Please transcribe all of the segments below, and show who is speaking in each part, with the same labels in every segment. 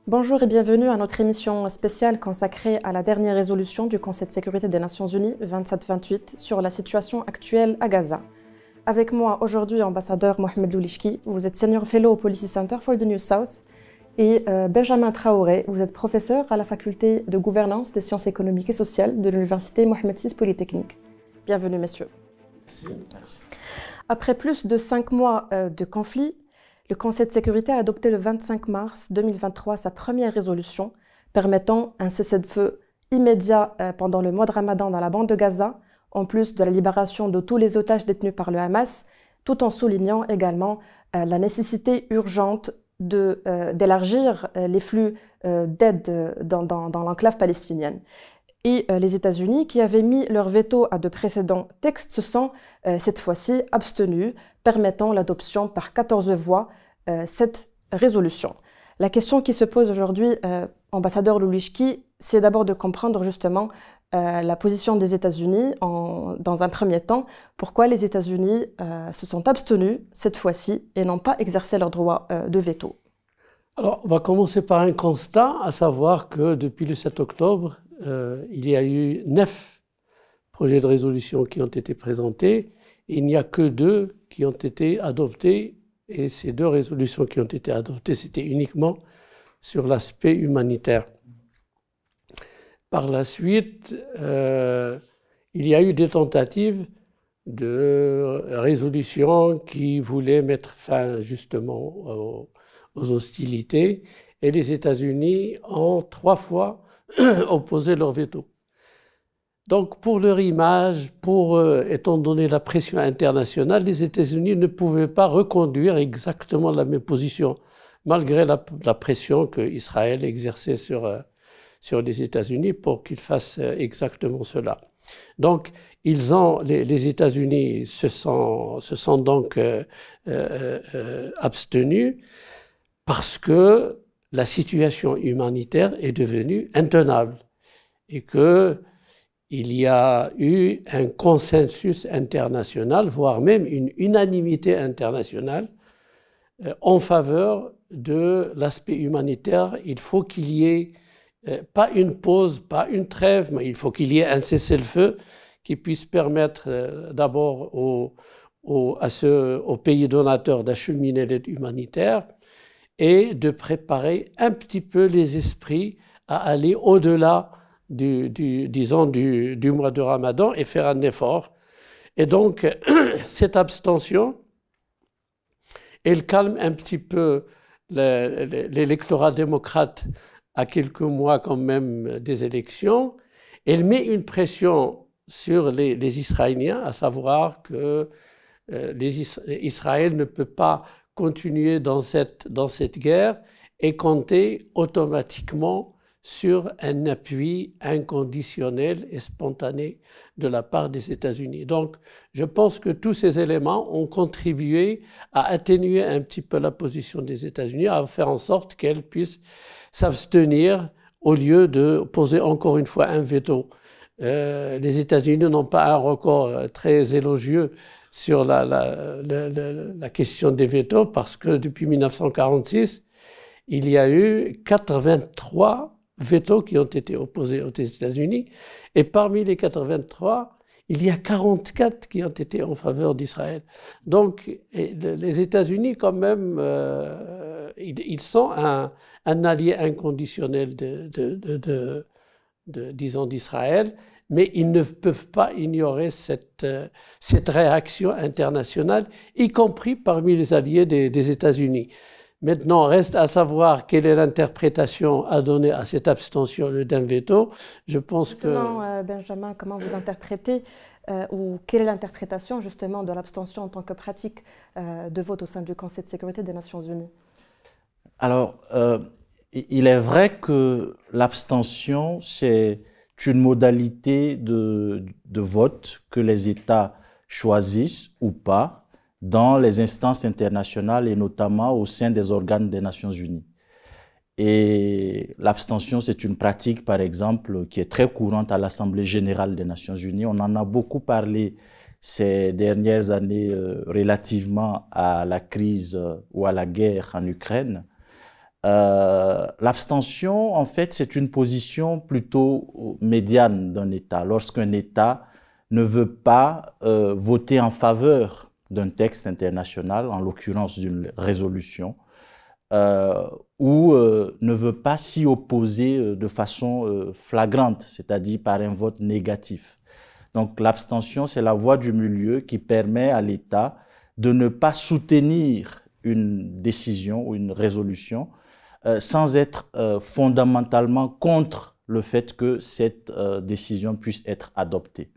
Speaker 1: Bonjour et bienvenue à notre émission spéciale consacrée à la dernière résolution du Conseil de sécurité des Nations Unies 2728 sur la situation actuelle à Gaza. Avec moi aujourd'hui, ambassadeur Mohamed Loulishki, vous êtes senior fellow au Policy Center for the New South, et Benjamin Traoré, vous êtes professeur à la faculté de gouvernance des sciences économiques et sociales de l'université Mohamed VI Polytechnique. Bienvenue messieurs.
Speaker 2: Merci.
Speaker 1: Après plus de 5 mois de conflit, le Conseil de sécurité a adopté le 25 mars 2023 sa première résolution permettant un cessez-le-feu immédiat pendant le mois de Ramadan dans la bande de Gaza, en plus de la libération de tous les otages détenus par le Hamas, tout en soulignant également la nécessité urgente d'élargir les flux d'aide dans l'enclave palestinienne. Et les États-Unis, qui avaient mis leur veto à de précédents textes, se sont cette fois-ci abstenus, permettant l'adoption par 14 voix cette résolution. La question qui se pose aujourd'hui, ambassadeur Loulishki, c'est d'abord de comprendre justement la position des États-Unis dans un premier temps. Pourquoi les États-Unis se sont abstenus cette fois-ci et n'ont pas exercé leur droit de veto?
Speaker 2: Alors, on va commencer par un constat, à savoir que depuis le 7 octobre, il y a eu 9 projets de résolution qui ont été présentés. Il n'y a que 2 qui ont été adoptés. Et ces 2 résolutions qui ont été adoptées, c'était uniquement sur l'aspect humanitaire. Par la suite, il y a eu des tentatives de résolution qui voulaient mettre fin justement aux hostilités. Et les États-Unis ont 3 fois opposé leur veto. Donc, pour leur image, étant donné la pression internationale, les États-Unis ne pouvaient pas reconduire exactement la même position, malgré la pression qu'Israël exerçait sur les États-Unis pour qu'ils fassent exactement cela. Donc, les États-Unis se sont donc abstenus parce que la situation humanitaire est devenue intenable et qu'il y a eu un consensus international, voire même une unanimité internationale en faveur de l'aspect humanitaire. Il faut qu'il y ait pas une pause, pas une trêve, mais il faut qu'il y ait un cessez-le-feu qui puisse permettre d'abord aux pays donateurs d'acheminer l'aide humanitaire et de préparer un petit peu les esprits à aller au-delà disons du mois de Ramadan et faire un effort. Et donc, cette abstention, elle calme un petit peu l'électorat démocrate à quelques mois quand même des élections. Elle met une pression sur les Israéliens, à savoir que Israël ne peut pas continuer dans cette guerre et compter automatiquement sur un appui inconditionnel et spontané de la part des États-Unis. Donc, je pense que tous ces éléments ont contribué à atténuer un petit peu la position des États-Unis, à faire en sorte qu'elles puissent s'abstenir au lieu de poser encore une fois un veto. Les États-Unis n'ont pas un record très élogieux sur la question des vétos parce que depuis 1946, il y a eu 83 vétos qui ont été opposés aux États-Unis et parmi les 83, il y a 44 qui ont été en faveur d'Israël. Donc les États-Unis quand même, ils sont un allié inconditionnel disons d'Israël, mais ils ne peuvent pas ignorer cette réaction internationale, y compris parmi les alliés des États-Unis. Maintenant, reste à savoir quelle est l'interprétation à donner à cette abstention d'un veto. Je pense que...
Speaker 1: Benjamin, comment vous interprétez ou quelle est l'interprétation justement de l'abstention en tant que pratique de vote au sein du Conseil de sécurité des Nations Unies?
Speaker 3: Alors, il est vrai que l'abstention, c'est une modalité de vote que les États choisissent ou pas dans les instances internationales et notamment au sein des organes des Nations Unies. Et l'abstention, c'est une pratique, par exemple, qui est très courante à l'Assemblée générale des Nations unies. On en a beaucoup parlé ces dernières années relativement à la crise ou à la guerre en Ukraine. L'abstention, en fait, c'est une position plutôt médiane d'un État. Lorsqu'un État ne veut pas voter en faveur d'un texte international, en l'occurrence d'une résolution, ou ne veut pas s'y opposer de façon flagrante, c'est-à-dire par un vote négatif. Donc l'abstention, c'est la voie du milieu qui permet à l'État de ne pas soutenir une décision ou une résolution sans être fondamentalement contre le fait que cette décision puisse être adoptée.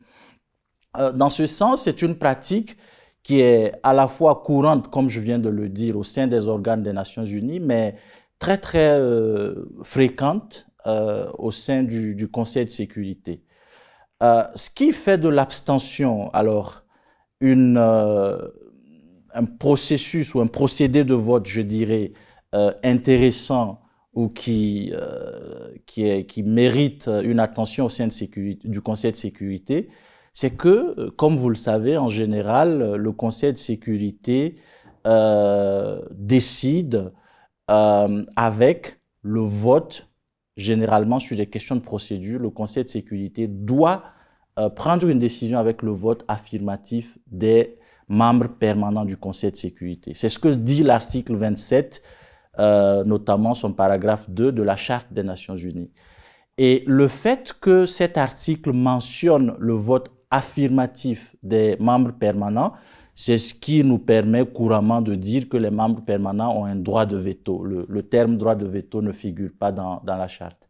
Speaker 3: Dans ce sens, c'est une pratique qui est à la fois courante, comme je viens de le dire, au sein des organes des Nations Unies, mais très, très fréquente au sein du Conseil de sécurité. Ce qui fait de l'abstention, alors, un processus ou un procédé de vote, je dirais, intéressant ou qui mérite une attention au sein du Conseil de sécurité, c'est que, comme vous le savez, en général, le Conseil de sécurité décide avec le vote, généralement sur des questions de procédure. Le Conseil de sécurité doit prendre une décision avec le vote affirmatif des membres permanents du Conseil de sécurité. C'est ce que dit l'article 27, notamment son paragraphe 2 de la Charte des Nations Unies. Et le fait que cet article mentionne le vote affirmatif des membres permanents, c'est ce qui nous permet couramment de dire que les membres permanents ont un droit de veto. Le terme droit de veto ne figure pas dans la charte.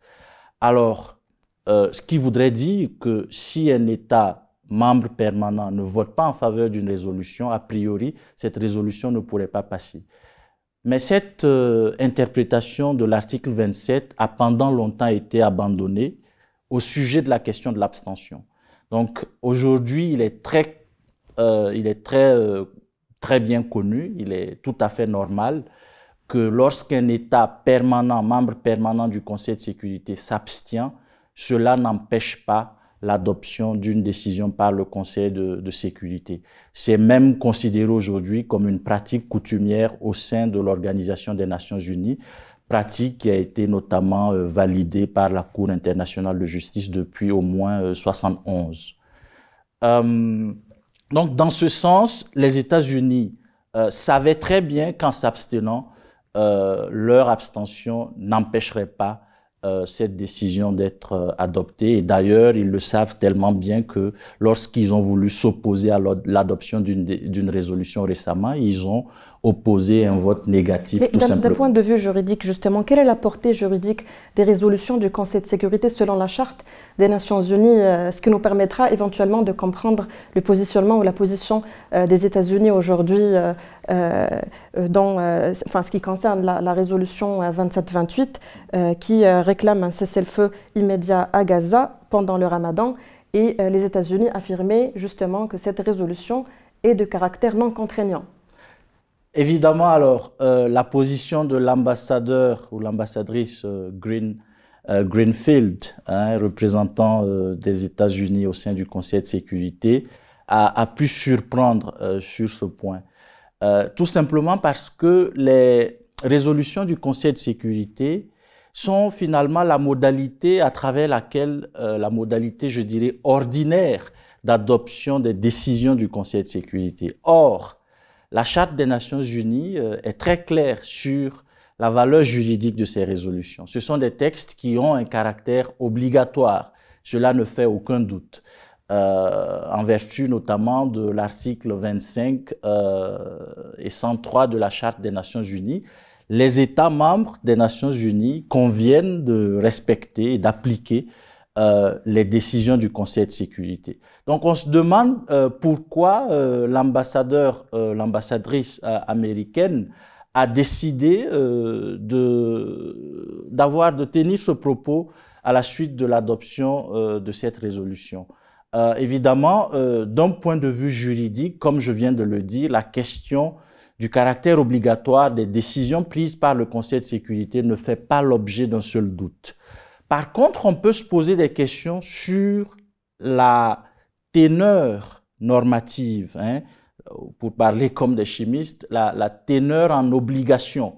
Speaker 3: Alors, ce qui voudrait dire que si un État membre permanent ne vote pas en faveur d'une résolution, a priori, cette résolution ne pourrait pas passer. Mais cette interprétation de l'article 27 a pendant longtemps été abandonnée au sujet de la question de l'abstention. Donc aujourd'hui, il est très bien connu, il est tout à fait normal que lorsqu'un État permanent, membre permanent du Conseil de sécurité s'abstient, cela n'empêche pas l'adoption d'une décision par le Conseil de sécurité. C'est même considéré aujourd'hui comme une pratique coutumière au sein de l'Organisation des Nations Unies, pratique qui a été notamment validée par la Cour internationale de justice depuis au moins 1971. Donc, dans ce sens, les États-Unis savaient très bien qu'en s'abstenant, leur abstention n'empêcherait pas cette décision d'être adoptée. Et d'ailleurs, ils le savent tellement bien que lorsqu'ils ont voulu s'opposer à l'adoption d'une résolution récemment, ils ont opposé un vote négatif. Mais tout simplement.
Speaker 1: D'un point de vue juridique, justement, quelle est la portée juridique des résolutions du Conseil de sécurité selon la Charte des Nations Unies, ce qui nous permettra éventuellement de comprendre le positionnement ou la position des États-Unis aujourd'hui dans ce qui concerne la résolution 2728 qui réclame un cessez-le-feu immédiat à Gaza pendant le Ramadan, et les États-Unis affirmaient justement que cette résolution est de caractère non contraignant.
Speaker 3: Évidemment, alors, la position de l'ambassadeur ou l'ambassadrice Greenfield, représentant des États-Unis au sein du Conseil de sécurité, a pu surprendre sur ce point. Tout simplement parce que les résolutions du Conseil de sécurité sont finalement la modalité à travers laquelle, la modalité, je dirais, ordinaire d'adoption des décisions du Conseil de sécurité. Or, la Charte des Nations Unies est très claire sur la valeur juridique de ces résolutions. Ce sont des textes qui ont un caractère obligatoire. Cela ne fait aucun doute. En vertu notamment de l'article 25 et 103 de la Charte des Nations Unies, les États membres des Nations Unies conviennent de respecter et d'appliquer les décisions du Conseil de sécurité. Donc on se demande pourquoi l'ambassadrice américaine a décidé de tenir ce propos à la suite de l'adoption de cette résolution. Évidemment, d'un point de vue juridique, comme je viens de le dire, la question du caractère obligatoire des décisions prises par le Conseil de sécurité ne fait pas l'objet d'un seul doute. Par contre, on peut se poser des questions sur la teneur normative, hein, pour parler comme des chimistes, la teneur en obligation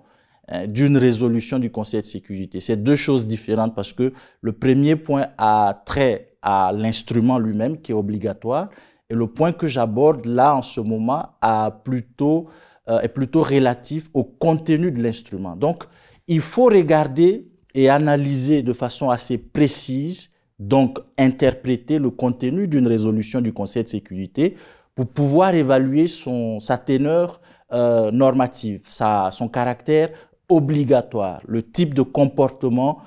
Speaker 3: d'une résolution du Conseil de sécurité. C'est deux choses différentes parce que le premier point a trait à l'instrument lui-même qui est obligatoire et le point que j'aborde là en ce moment est plutôt relatif au contenu de l'instrument. Donc, il faut regarder et analyser de façon assez précise, donc interpréter le contenu d'une résolution du Conseil de sécurité pour pouvoir évaluer sa teneur normative, son caractère obligatoire, le type de comportement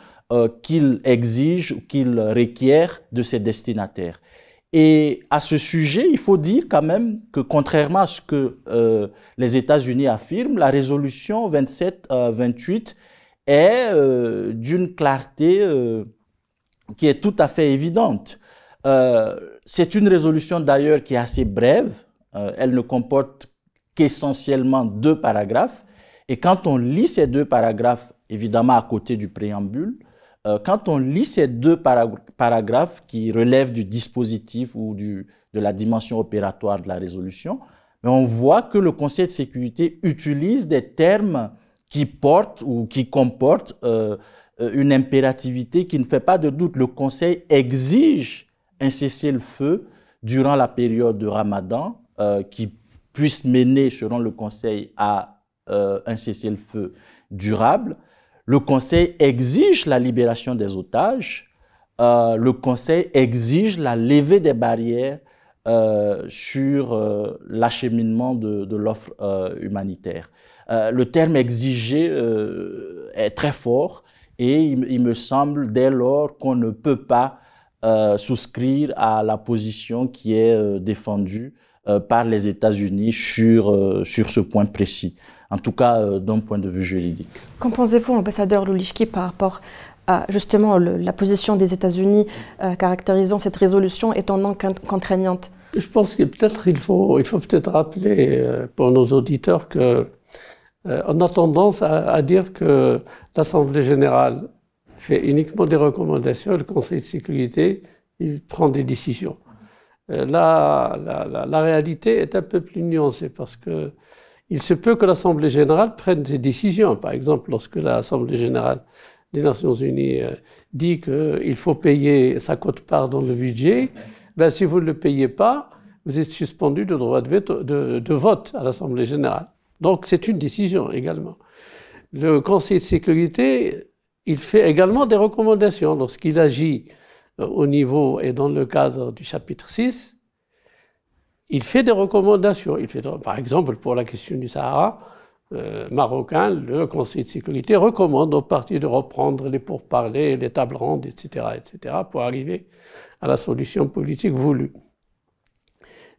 Speaker 3: qu'il exige ou qu'il requiert de ses destinataires. Et à ce sujet, il faut dire quand même que contrairement à ce que les États-Unis affirment, la résolution 2728 est d'une clarté qui est tout à fait évidente. C'est une résolution d'ailleurs qui est assez brève, elle ne comporte qu'essentiellement 2 paragraphes, et quand on lit ces 2 paragraphes, évidemment à côté du préambule, quand on lit ces 2 paragraphes qui relèvent du dispositif ou de la dimension opératoire de la résolution, on voit que le Conseil de sécurité utilise des termes qui portent ou qui comportent une impérativité qui ne fait pas de doute. Le Conseil exige un cessez-le-feu durant la période de Ramadan qui puisse mener, selon le Conseil, à un cessez-le-feu durable. Le Conseil exige la libération des otages. Le Conseil exige la levée des barrières sur l'acheminement de l'offre humanitaire. Le terme exigé est très fort et il me semble dès lors qu'on ne peut pas souscrire à la position qui est défendue par les États-Unis sur ce point précis, en tout cas d'un point de vue juridique.
Speaker 1: Qu'en pensez-vous, ambassadeur Loulichki, par rapport à justement la position des États-Unis caractérisant cette résolution étant non contraignante?
Speaker 2: Je pense que peut-être il faut peut-être rappeler pour nos auditeurs que on a tendance à dire que l'Assemblée générale fait uniquement des recommandations, le Conseil de sécurité, il prend des décisions. La réalité est un peu plus nuancée parce que il se peut que l'Assemblée générale prenne des décisions. Par exemple, lorsque l'Assemblée générale des Nations unies dit qu'il faut payer sa quote-part dans le budget, ben, si vous ne le payez pas, vous êtes suspendu de droit de vote à l'Assemblée générale. Donc c'est une décision également. Le Conseil de sécurité, il fait également des recommandations lorsqu'il agit au niveau et dans le cadre du chapitre 6. Il fait des recommandations. Par exemple, pour la question du Sahara marocain, le Conseil de sécurité recommande aux partis de reprendre les pourparlers, les tables rondes, etc., pour arriver à la solution politique voulue.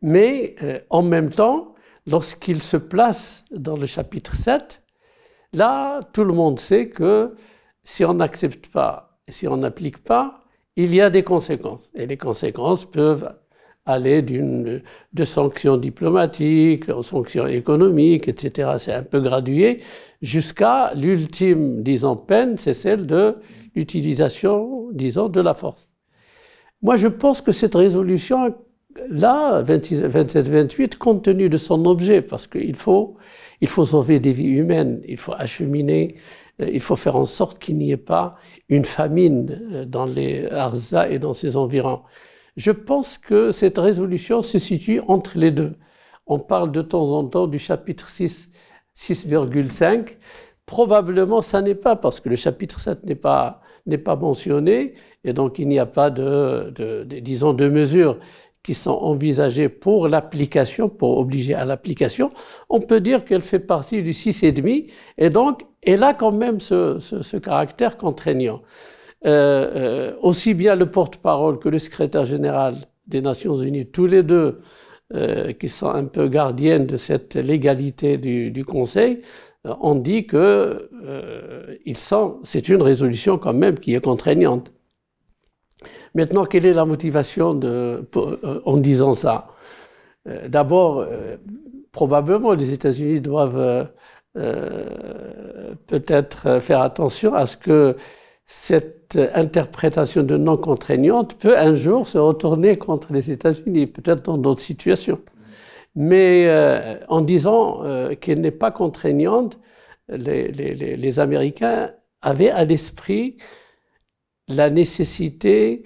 Speaker 2: Mais en même temps, lorsqu'il se place dans le chapitre 7, là, tout le monde sait que si on n'accepte pas et si on n'applique pas, il y a des conséquences. Et les conséquences peuvent aller de sanctions diplomatiques aux sanctions économiques, etc. C'est un peu gradué, jusqu'à l'ultime, disons, peine, c'est celle de l'utilisation, disons, de la force. Moi, je pense que cette résolution, là, 27-28, compte tenu de son objet, parce qu'il faut sauver des vies humaines, il faut acheminer, il faut faire en sorte qu'il n'y ait pas une famine dans les Arza et dans ses environs. Je pense que cette résolution se situe entre les deux. On parle de temps en temps du chapitre 6, 6,5. Probablement, ça n'est pas, parce que le chapitre 7 n'est pas mentionné, et donc il n'y a pas disons, de mesures qui sont envisagées pour l'application, pour obliger à l'application. On peut dire qu'elle fait partie du 6,5, et donc elle a quand même ce caractère contraignant. Aussi bien le porte-parole que le secrétaire général des Nations Unies, tous les deux qui sont un peu gardiennes de cette légalité du Conseil, ont dit que c'est une résolution quand même qui est contraignante. Maintenant, quelle est la motivation en disant ça? D'abord, probablement les États-Unis doivent peut-être faire attention à ce que cette interprétation de non contraignante peut un jour se retourner contre les États-Unis, peut-être dans d'autres situations. Mais en disant qu'elle n'est pas contraignante, les Américains avaient à l'esprit la nécessité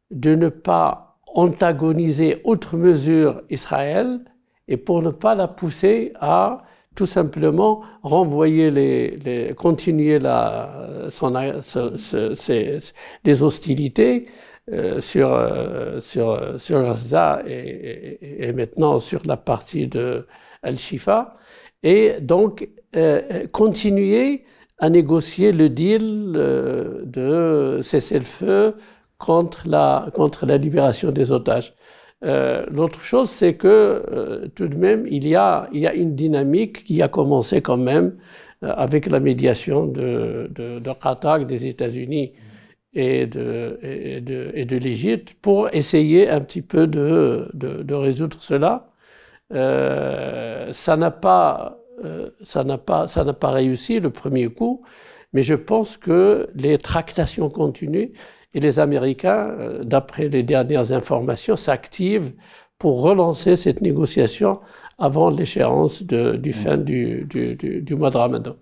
Speaker 2: de ne pas antagoniser outre mesure Israël et pour ne pas la pousser à tout simplement renvoyer continuer les hostilités sur Gaza et maintenant sur la partie de Al-Shifa, et donc continuer à négocier le deal de cessez-le-feu contre la libération des otages. L'autre chose, c'est que tout de même, il y a une dynamique qui a commencé quand même avec la médiation de Qatar, des États-Unis et de l'Égypte pour essayer un petit peu de résoudre cela. Ça n'a pas réussi le premier coup, mais je pense que les tractations continuent. Et les Américains, d'après les dernières informations, s'activent pour relancer cette négociation avant l'échéance du fin du mois de Ramadan.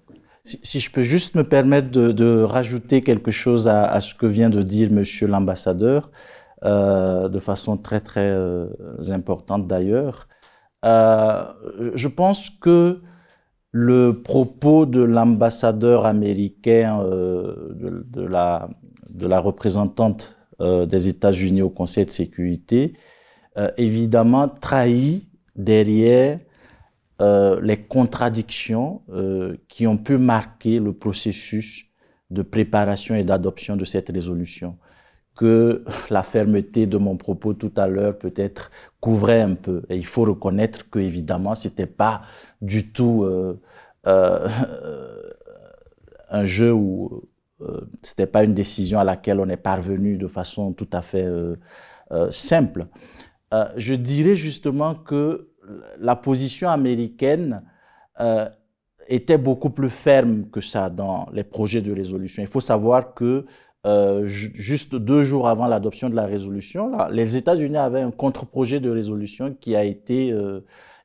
Speaker 3: Si je peux juste me permettre de rajouter quelque chose à ce que vient de dire Monsieur l'ambassadeur, de façon très très importante d'ailleurs. Je pense que le propos de l'ambassadeur américain, de la représentante des États-Unis au Conseil de sécurité, évidemment trahit derrière les contradictions qui ont pu marquer le processus de préparation et d'adoption de cette résolution, que la fermeté de mon propos tout à l'heure peut-être couvrait un peu. Et il faut reconnaître que, évidemment, c'était pas du tout un jeu où c'était pas une décision à laquelle on est parvenu de façon tout à fait simple. Je dirais justement que la position américaine était beaucoup plus ferme que ça dans les projets de résolution. Il faut savoir que juste 2 jours avant l'adoption de la résolution, là, les États-Unis avaient un contre-projet de résolution qui a été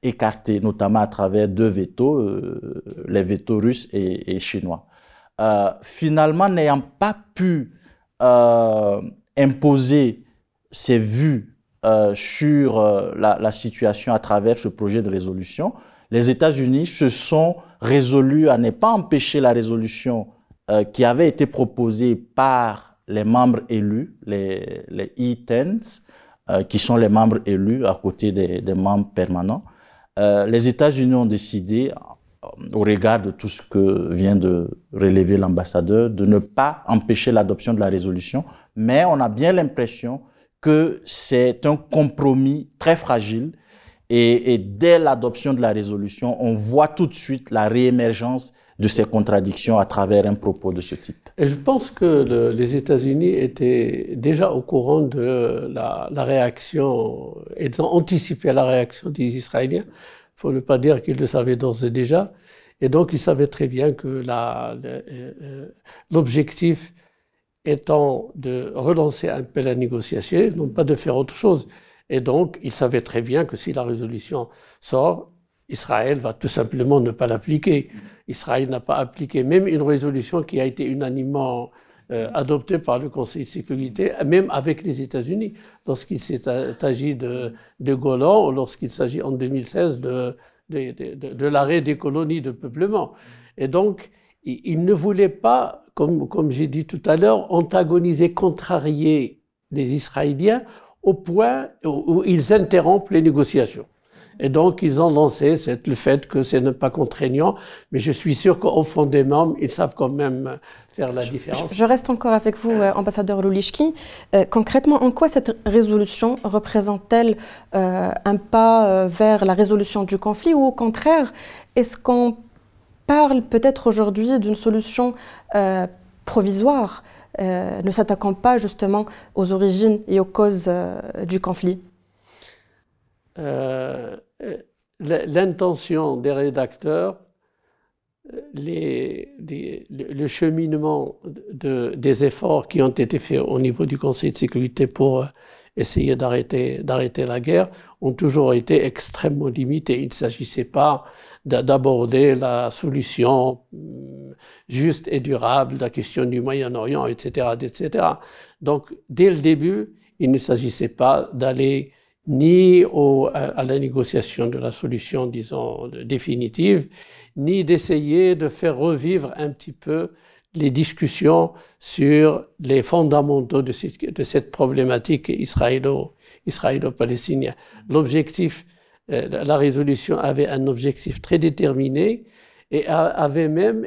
Speaker 3: écarté, notamment à travers 2 vétos, les vétos russes et chinois. Finalement, n'ayant pas pu imposer ses vues sur la situation à travers ce projet de résolution, les États-Unis se sont résolus à ne pas empêcher la résolution qui avait été proposée par les membres élus, les E-10s, qui sont les membres élus à côté des membres permanents. Les États-Unis ont décidé, au regard de tout ce que vient de relever l'ambassadeur, de ne pas empêcher l'adoption de la résolution, mais on a bien l'impression que c'est un compromis très fragile et dès l'adoption de la résolution, on voit tout de suite la réémergence de ces contradictions à travers un propos de ce type.
Speaker 2: Et je pense que les États-Unis étaient déjà au courant de la réaction, et ont anticipé la réaction des Israéliens. Il ne faut pas dire qu'ils le savaient d'ores et déjà. Et donc, ils savaient très bien que l'objectif étant de relancer un peu la négociation, non pas de faire autre chose. Et donc, ils savaient très bien que si la résolution sort, Israël va tout simplement ne pas l'appliquer. Israël n'a pas appliqué même une résolution qui a été unanimement adoptée par le Conseil de sécurité, même avec les États-Unis, lorsqu'il s'est agi de Golan ou lorsqu'il s'agit en 2016 de l'arrêt des colonies de peuplement. Et donc, il ne voulait pas, comme j'ai dit tout à l'heure, antagoniser, contrarier les Israéliens au point où ils interrompent les négociations. Et donc, ils ont lancé le fait que ce n'est pas contraignant, mais je suis sûr qu'au fond des membres, ils savent quand même faire la différence.
Speaker 1: Je reste encore avec vous, ambassadeur Loulichki. Concrètement, en quoi cette résolution représente-t-elle un pas vers la résolution du conflit, ou au contraire, est-ce qu'on parle peut-être aujourd'hui d'une solution provisoire, ne s'attaquant pas justement aux origines et aux causes du conflit?
Speaker 2: l'intention des rédacteurs, le cheminement des efforts qui ont été faits au niveau du Conseil de sécurité pour essayer d'arrêter la guerre ont toujours été extrêmement limités. Il ne s'agissait pas d'aborder la solution juste et durable, la question du Moyen-Orient, etc., etc. Donc, dès le début, il ne s'agissait pas d'aller ni à la négociation de la solution, disons, définitive, ni d'essayer de faire revivre un petit peu les discussions sur les fondamentaux de cette problématique israélo-palestinienne. L'objectif, la résolution avait un objectif très déterminé et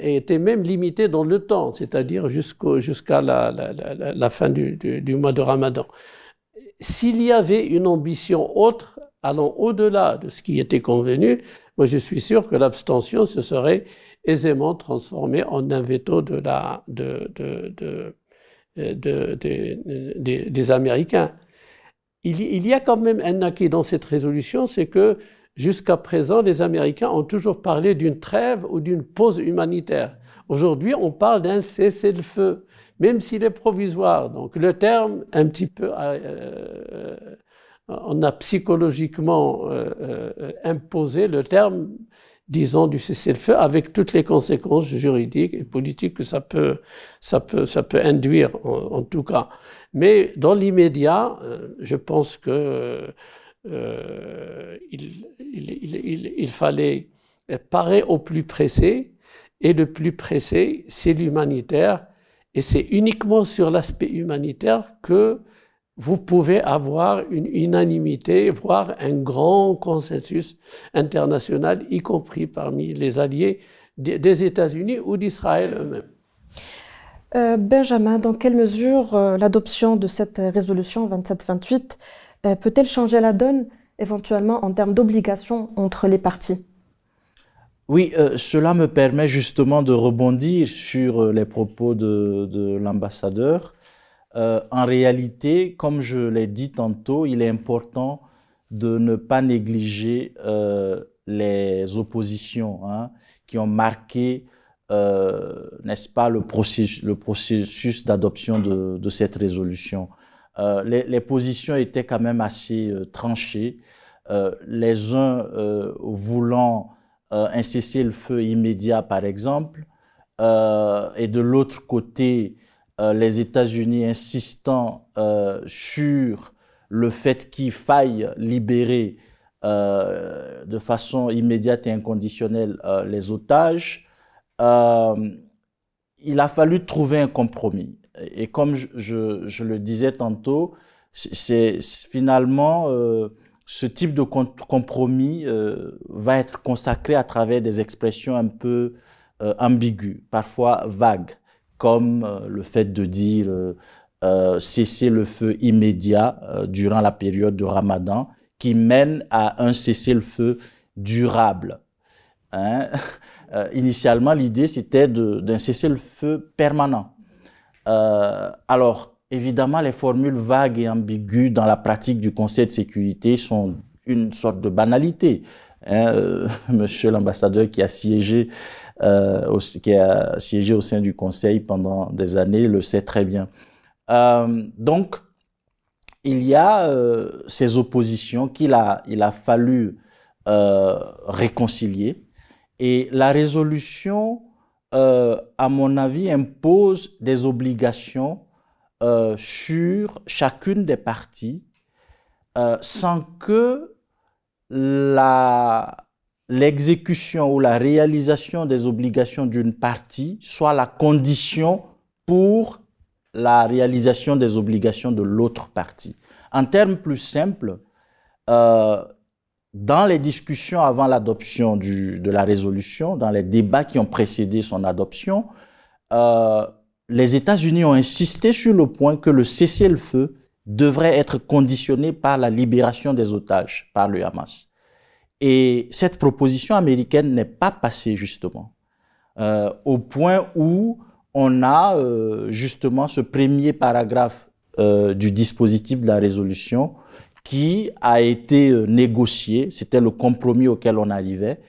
Speaker 2: était même limité dans le temps, c'est-à-dire jusqu'à la fin du mois de Ramadan. S'il y avait une ambition autre, allant au-delà de ce qui était convenu, moi je suis sûr que l'abstention se serait aisément transformée en un veto des Américains. Il y a quand même un acquis dans cette résolution, c'est que jusqu'à présent, les Américains ont toujours parlé d'une trêve ou d'une pause humanitaire. Aujourd'hui, on parle d'un cessez-le-feu, même s'il est provisoire. Donc le terme, un petit peu, on a psychologiquement imposé le terme, disons, du cessez-le-feu, avec toutes les conséquences juridiques et politiques que ça peut induire, en tout cas. Mais dans l'immédiat, je pense que il fallait parer au plus pressé, et le plus pressé, c'est l'humanitaire, et c'est uniquement sur l'aspect humanitaire que vous pouvez avoir une unanimité, voire un grand consensus international, y compris parmi les alliés des États-Unis ou d'Israël eux-mêmes.
Speaker 1: Benjamin, dans quelle mesure l'adoption de cette résolution 2728 peut-elle changer la donne éventuellement en termes d'obligations entre les parties?
Speaker 3: Oui, cela me permet justement de rebondir sur les propos de l'ambassadeur. En réalité, comme je l'ai dit tantôt, il est important de ne pas négliger les oppositions qui ont marqué, n'est-ce pas, le processus d'adoption de cette résolution. Les positions étaient quand même assez tranchées, les uns voulant un cessez-le-feu immédiat, par exemple, et de l'autre côté, les États-Unis insistant sur le fait qu'il faille libérer de façon immédiate et inconditionnelle les otages. Il a fallu trouver un compromis. Et comme je le disais tantôt, c'est finalement ce type de compromis va être consacré à travers des expressions un peu ambiguës, parfois vagues, comme le fait de dire cesser le feu immédiat durant la période de Ramadan, qui mène à un cessez-le-feu durable. Initialement, l'idée, c'était d'un cessez-le-feu permanent. Alors, évidemment, les formules vagues et ambiguës dans la pratique du Conseil de sécurité sont une sorte de banalité. Monsieur l'ambassadeur qui a siégé au sein du Conseil pendant des années le sait très bien. Donc, il y a ces oppositions qu'il a fallu réconcilier. Et la résolution, à mon avis, impose des obligations sur chacune des parties sans que l'exécution ou la réalisation des obligations d'une partie soit la condition pour la réalisation des obligations de l'autre partie. En termes plus simples, dans les discussions avant l'adoption de la résolution, dans les débats qui ont précédé son adoption, les États-Unis ont insisté sur le point que le cessez-le-feu devrait être conditionné par la libération des otages par le Hamas. Et cette proposition américaine n'est pas passée justement, au point où on a justement ce premier paragraphe du dispositif de la résolution qui a été négocié, c'était le compromis auquel on arrivait.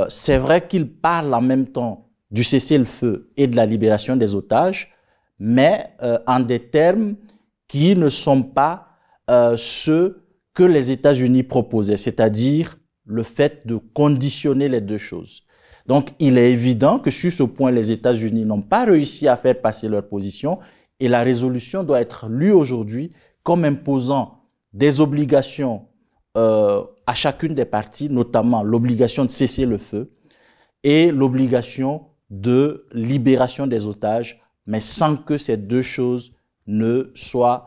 Speaker 3: C'est vrai qu'il parle en même temps du cessez-le-feu et de la libération des otages, mais en des termes qui ne sont pas ceux que les États-Unis proposaient, c'est-à-dire le fait de conditionner les deux choses. Donc, il est évident que sur ce point, les États-Unis n'ont pas réussi à faire passer leur position et la résolution doit être lue aujourd'hui comme imposant des obligations à chacune des parties, notamment l'obligation de cesser le feu et l'obligation de libération des otages, mais sans que ces deux choses ne soient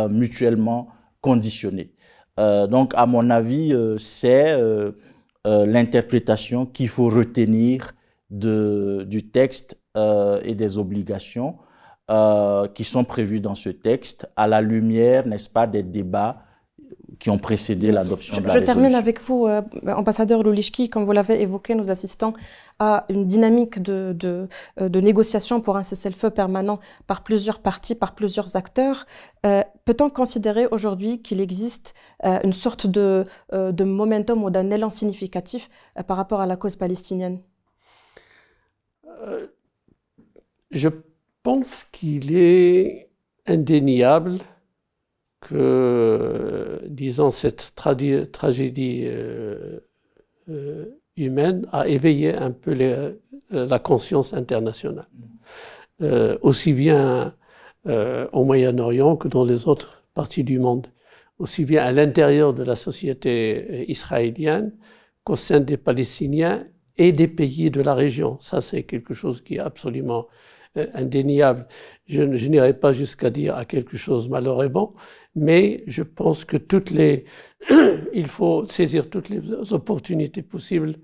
Speaker 3: mutuellement conditionnées. Donc, à mon avis, c'est l'interprétation qu'il faut retenir du texte et des obligations qui sont prévues dans ce texte, à la lumière, n'est-ce pas, des débats qui ont précédé l'adoption de la résolution.
Speaker 1: Je termine avec vous, ambassadeur Loulichki. Comme vous l'avez évoqué, nous assistons à une dynamique de négociation pour un cessez-le-feu permanent par plusieurs parties, par plusieurs acteurs. Peut-on considérer aujourd'hui qu'il existe une sorte de momentum ou d'un élan significatif par rapport à la cause palestinienne?
Speaker 2: Je pense qu'il est indéniable que, disons, cette tragédie humaine a éveillé un peu la conscience internationale, aussi bien au Moyen-Orient que dans les autres parties du monde, aussi bien à l'intérieur de la société israélienne qu'au sein des Palestiniens et des pays de la région. Ça, c'est quelque chose qui est absolument indéniable. Je n'irai pas jusqu'à dire à quelque chose malheureusement, mais je pense que il faut saisir toutes les opportunités possibles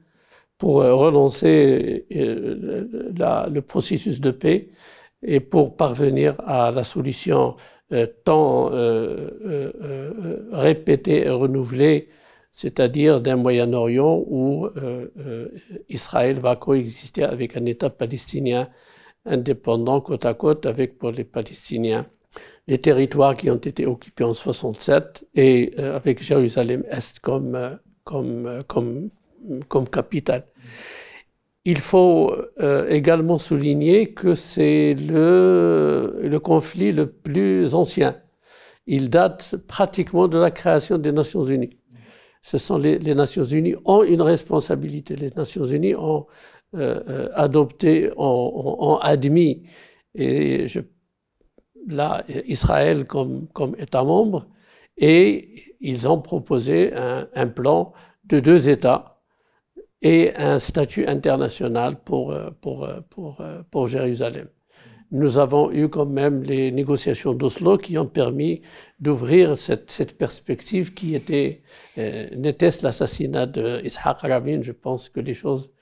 Speaker 2: pour relancer le processus de paix et pour parvenir à la solution tant répétée et renouvelée, c'est-à-dire d'un Moyen-Orient où Israël va coexister avec un État palestinien indépendant côte à côte avec, pour les Palestiniens, les territoires qui ont été occupés en 1967 et avec Jérusalem-Est comme capitale. Il faut également souligner que c'est le conflit le plus ancien. Il date pratiquement de la création des Nations Unies. Ce sont les Nations Unies ont une responsabilité. Les Nations Unies ont adopté, ont admis, et là, Israël comme État membre, et ils ont proposé un plan de 2 États et un statut international pour Jérusalem. Nous avons eu quand même les négociations d'Oslo qui ont permis d'ouvrir cette perspective qui n'était-ce l'assassinat d'Yitzhak Rabin. Je pense que les choses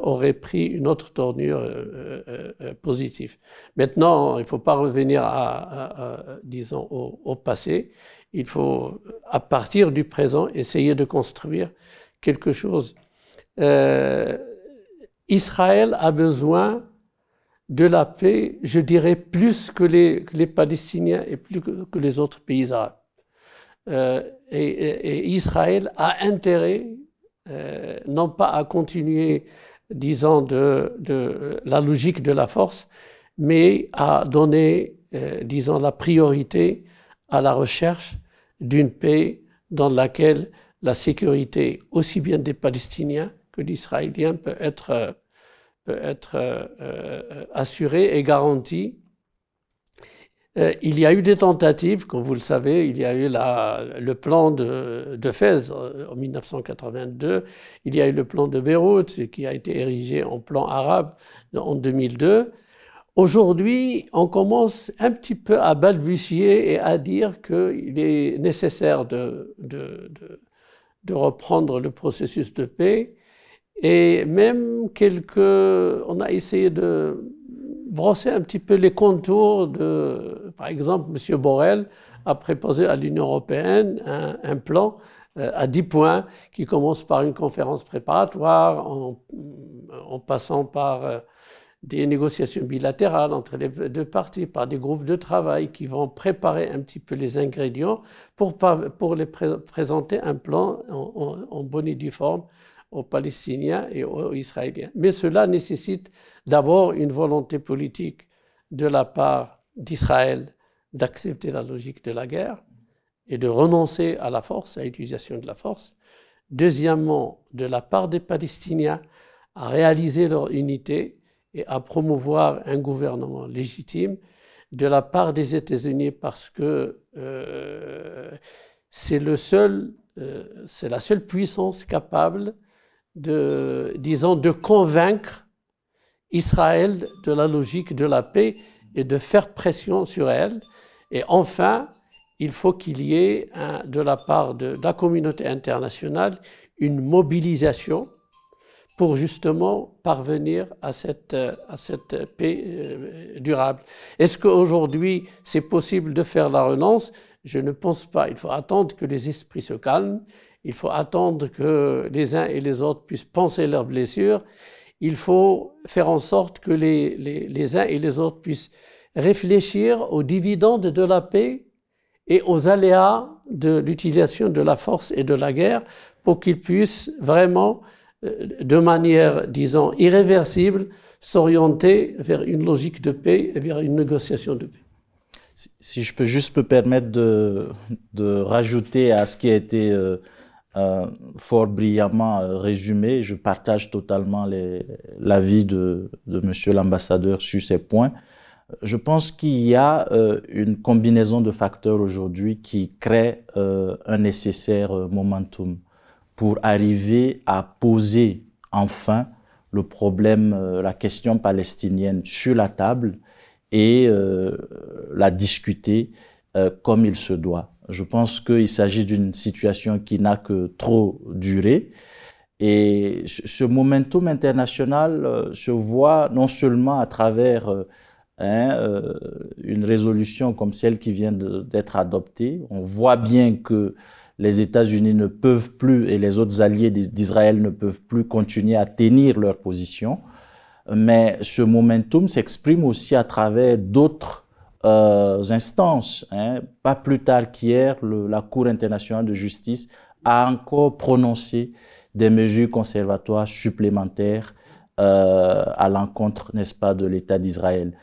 Speaker 2: auraient pris une autre tournure positive. Maintenant, il ne faut pas revenir disons, au passé. Il faut, à partir du présent, essayer de construire quelque chose. Israël a besoin de la paix, je dirais, plus que les Palestiniens et plus que les autres pays arabes. Et Israël a intérêt, non pas à continuer, disons, de la logique de la force, mais à donner, disons, la priorité à la recherche d'une paix dans laquelle la sécurité, aussi bien des Palestiniens que des Israéliens, peut être assurée et garantie. Il y a eu des tentatives, comme vous le savez, il y a eu le plan de Fès en 1982, il y a eu le plan de Beyrouth qui a été érigé en plan arabe en 2002. Aujourd'hui, on commence un petit peu à balbutier et à dire qu'il est nécessaire de reprendre le processus de paix. Et même on a essayé de brosser un petit peu les contours par exemple, M. Borrell a proposé à l'Union européenne un plan à 10 points qui commence par une conférence préparatoire en passant par des négociations bilatérales entre les deux parties, par des groupes de travail qui vont préparer un petit peu les ingrédients pour les présenter un plan en bonne et due forme aux Palestiniens et aux Israéliens. Mais cela nécessite d'abord une volonté politique de la part d'Israël d'accepter la logique de la guerre et de renoncer à la force, à l'utilisation de la force. Deuxièmement, de la part des Palestiniens, à réaliser leur unité et à promouvoir un gouvernement légitime. De la part des États-Unis, parce que c'est la seule puissance capable de convaincre Israël de la logique de la paix et de faire pression sur elle. Et enfin, il faut qu'il y ait, de la part de la communauté internationale, une mobilisation pour justement parvenir à cette paix durable. Est-ce qu'aujourd'hui, c'est possible de faire la relance? Je ne pense pas. Il faut attendre que les esprits se calment. Il faut attendre que les uns et les autres puissent penser leurs blessures. Il faut faire en sorte que les uns et les autres puissent réfléchir aux dividendes de la paix et aux aléas de l'utilisation de la force et de la guerre pour qu'ils puissent vraiment, de manière, disons, irréversible, s'orienter vers une logique de paix et vers une négociation de paix.
Speaker 3: Si je peux juste me permettre de rajouter à ce qui a été fort brillamment résumé, je partage totalement l'avis de monsieur l'ambassadeur sur ces points. Je pense qu'il y a une combinaison de facteurs aujourd'hui qui crée un nécessaire momentum pour arriver à poser enfin le problème, la question palestinienne sur la table et la discuter comme il se doit. Je pense qu'il s'agit d'une situation qui n'a que trop duré. Et ce momentum international se voit non seulement à travers une résolution comme celle qui vient d'être adoptée. On voit bien que les États-Unis ne peuvent plus, et les autres alliés d'Israël ne peuvent plus continuer à tenir leur position. Mais ce momentum s'exprime aussi à travers d'autres instances. Pas plus tard qu'hier, la Cour internationale de justice a encore prononcé des mesures conservatoires supplémentaires à l'encontre, n'est-ce pas, de l'État d'Israël.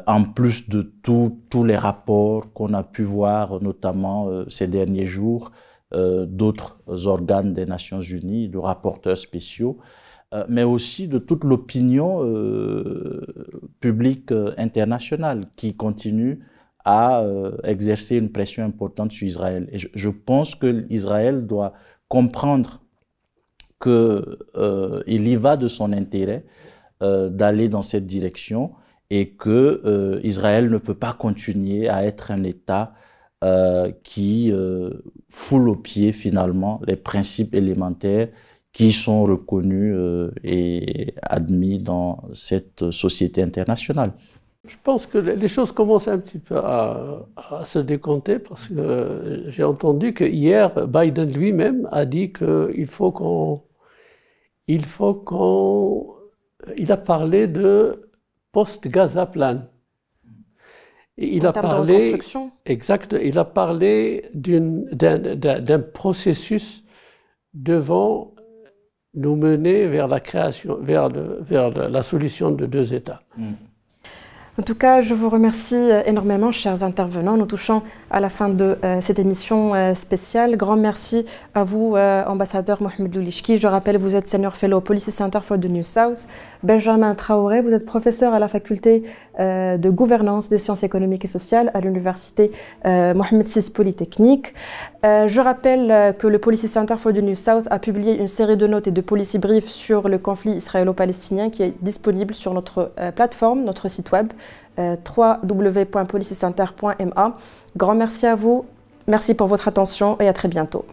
Speaker 3: En plus de tous les rapports qu'on a pu voir, notamment ces derniers jours, d'autres organes des Nations Unies, de rapporteurs spéciaux, mais aussi de toute l'opinion publique internationale qui continue à exercer une pression importante sur Israël. Et je pense que Israël doit comprendre qu'il y va de son intérêt d'aller dans cette direction et que Israël ne peut pas continuer à être un État qui foule aux pieds finalement les principes élémentaires qui sont reconnus et admis dans cette société internationale.
Speaker 2: Je pense que les choses commencent un petit peu à se décompter parce que j'ai entendu que hier Biden lui-même a dit qu'il faut il a parlé de post-Gaza plan. Et il a parlé, exact, il a parlé d'un processus devant nous mener vers la création, vers la solution de deux États.
Speaker 1: En tout cas, je vous remercie énormément, chers intervenants. Nous touchons à la fin de cette émission spéciale. Grand merci à vous, ambassadeur Mohamed Loulishki. Je rappelle, vous êtes senior fellow au Policy Center for the New South. Benjamin Traoré, vous êtes professeur à la faculté de gouvernance des sciences économiques et sociales à l'université Mohamed VI Polytechnique. Je rappelle que le Policy Center for the New South a publié une série de notes et de policy briefs sur le conflit israélo-palestinien qui est disponible sur notre plateforme, notre site web www.policycenter.ma. Grand merci à vous, merci pour votre attention et à très bientôt.